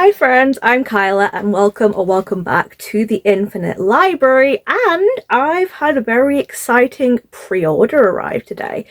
Hi friends, I'm Kyla and welcome back to the Infinite Library, and I've had a very exciting pre-order arrive today.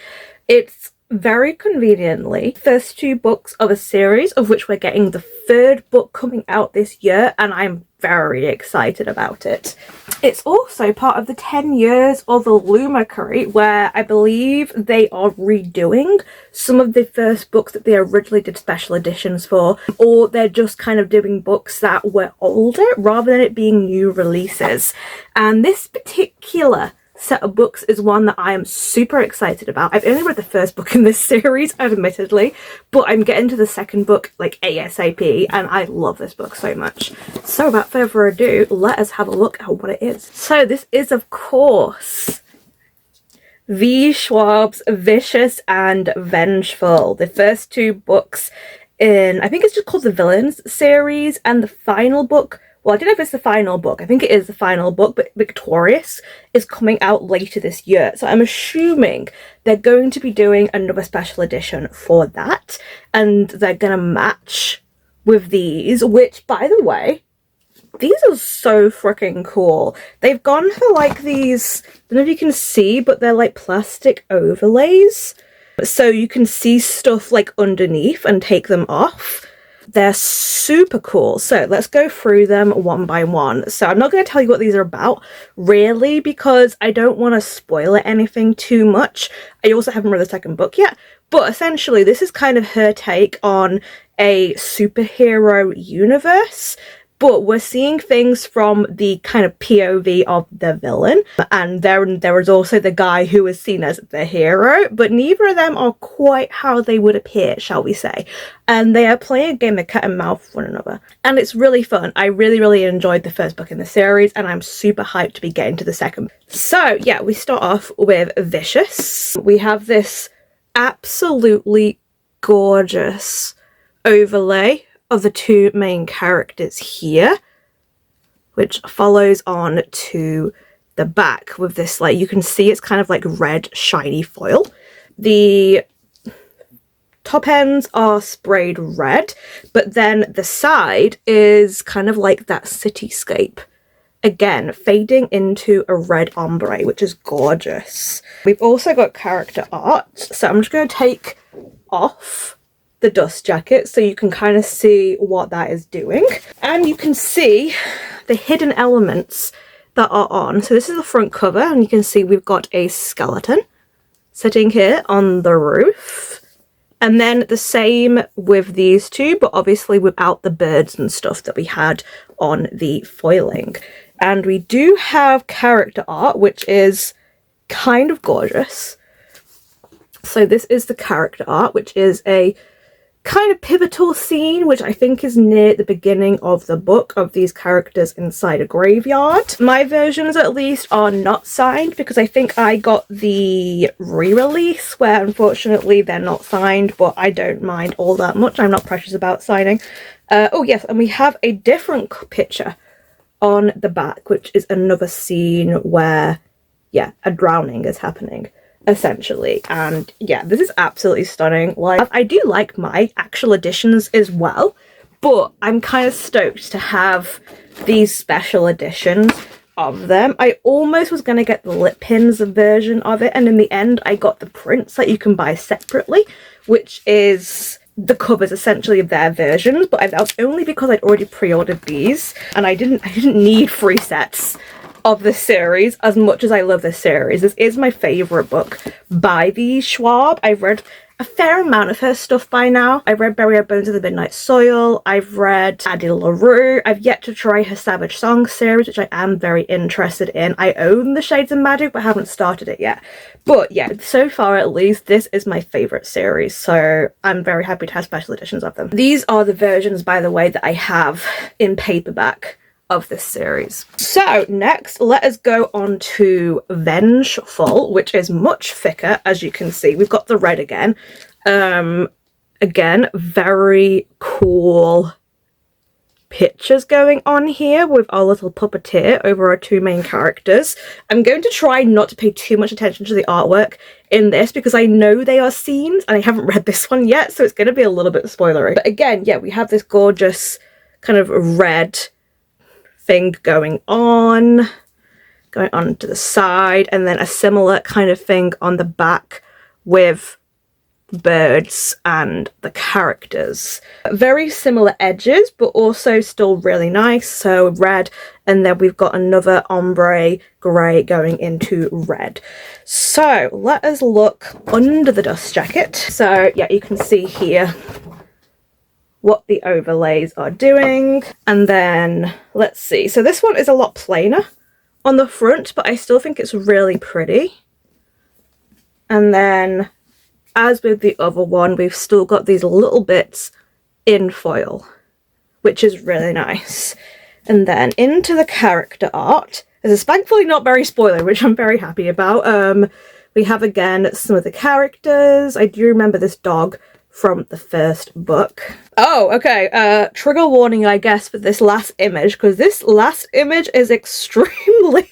It's very conveniently first two books of a series of which we're getting the third book coming out this year, and I'm very excited about it. It's also part of the 10 years of Illumicrate, where I believe they are redoing some of the first books that they originally did special editions for, or they're just kind of doing books that were older rather than it being new releases. And this particular set of books is one that I am super excited about. I've only read the first book in this series, admittedly, but I'm getting to the second book like ASAP, and I love this book so much. So without further ado, let us have a look at what it is. So this is, of course, Schwab's Vicious and Vengeful. The first two books in, I think it's just called the Villains series, and the final book, well, I don't know if it's the final book. I think it is the final book, but Victorious is coming out later this year. So I'm assuming they're going to be doing another special edition for that. And they're going to match with these, which, by the way, these are so freaking cool. They've gone for like these, I don't know if you can see, but they're like plastic overlays. So you can see stuff like underneath and take them off. They're super cool. So let's go through them one by one. So I'm not going to tell you what these are about, really, because I don't want to spoil anything too much. I also haven't read the second book yet, but essentially this is kind of her take on a superhero universe. But we're seeing things from the kind of POV of the villain. And there is also the guy who is seen as the hero. But neither of them are quite how they would appear, shall we say. And they are playing a game of cat and mouse with one another. And it's really fun. I really enjoyed the first book in the series. And I'm super hyped to be getting to the second. So yeah, we start off with Vicious. We have this absolutely gorgeous overlay of the two main characters here, which follows on to the back with this, like, you can see it's kind of like red shiny foil. The top ends are sprayed red, but then the side is kind of like that cityscape, again fading into a red ombre, which is gorgeous. We've also got character art, so I'm just going to take off the dust jacket so you can kind of see what that is doing, and you can see the hidden elements that are on. So this is the front cover, and you can see we've got a skeleton sitting here on the roof, and then the same with these two, but obviously without the birds and stuff that we had on the foiling. And we do have character art, which is kind of gorgeous. So this is the character art, which is a kind of pivotal scene, which I think is near the beginning of the book, of these characters inside a graveyard. My versions, at least, are not signed because I think I got the re-release where unfortunately they're not signed, but I don't mind all that much. I'm not precious about signing. Oh yes, and we have a different picture on the back, which is another scene where, yeah, a drowning is happening, essentially. And yeah, this is absolutely stunning. Like, I do like my actual editions as well, but I'm kind of stoked to have these special editions of them. I almost was going to get the lip pins version of it, and in the end I got the prints that you can buy separately, which is the covers essentially of their versions, but that was only because I'd already pre-ordered these, and I didn't need 3 sets of this series as much as I love this series. This is my favourite book by the Schwab. I've read a fair amount of her stuff by now. I've read Burial Bones of the Midnight Soil. I've read Addie LaRue. I've yet to try her Savage Songs series, which I am very interested in. I own the Shades of Magic, but haven't started it yet. But yeah, so far at least, this is my favourite series, so I'm very happy to have special editions of them. These are the versions, by the way, that I have in paperback of this series. So next, let us go on to Vengeful, which is much thicker, as you can see. We've got the red again. Again, very cool pictures going on here with our little puppeteer over our two main characters. I'm going to try not to pay too much attention to the artwork in this because I know they are scenes and I haven't read this one yet, so it's going to be a little bit spoilery. But again, yeah, we have this gorgeous kind of red thing going on to the side, and then a similar kind of thing on the back with birds and the characters. Very similar edges, but also still really nice. So red, and then we've got another ombre grey going into red. So let us look under the dust jacket. So yeah, you can see here what the overlays are doing. And then let's see. So this one is a lot plainer on the front, but I still think it's really pretty. And then, as with the other one, we've still got these little bits in foil, which is really nice. And then into the character art. This is thankfully not very spoiler, which I'm very happy about. We have again some of the characters. I do remember this dog from the first book. Oh, okay. Trigger warning, I guess, for this last image, because this last image is extremely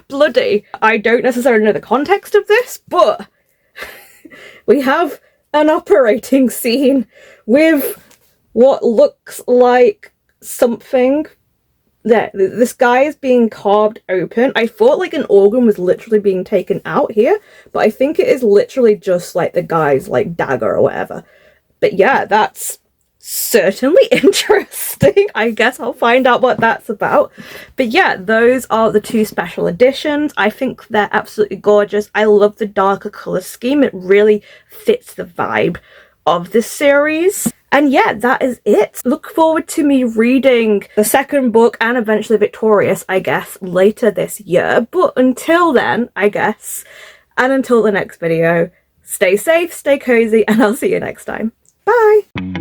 bloody. I don't necessarily know the context of this, but we have an operating scene with what looks like something. There, this guy is being carved open. I thought like an organ was literally being taken out here, but I think it is literally just like the guy's like dagger or whatever. But yeah, that's certainly interesting. I guess I'll find out what that's about. But yeah, those are the two special editions. I think they're absolutely gorgeous. I love the darker colour scheme. It really fits the vibe of this series. And yeah, that is it. Look forward to me reading the second book and eventually Victorious, I guess, later this year. But until then, I guess, and until the next video, stay safe, stay cozy, and I'll see you next time. Bye!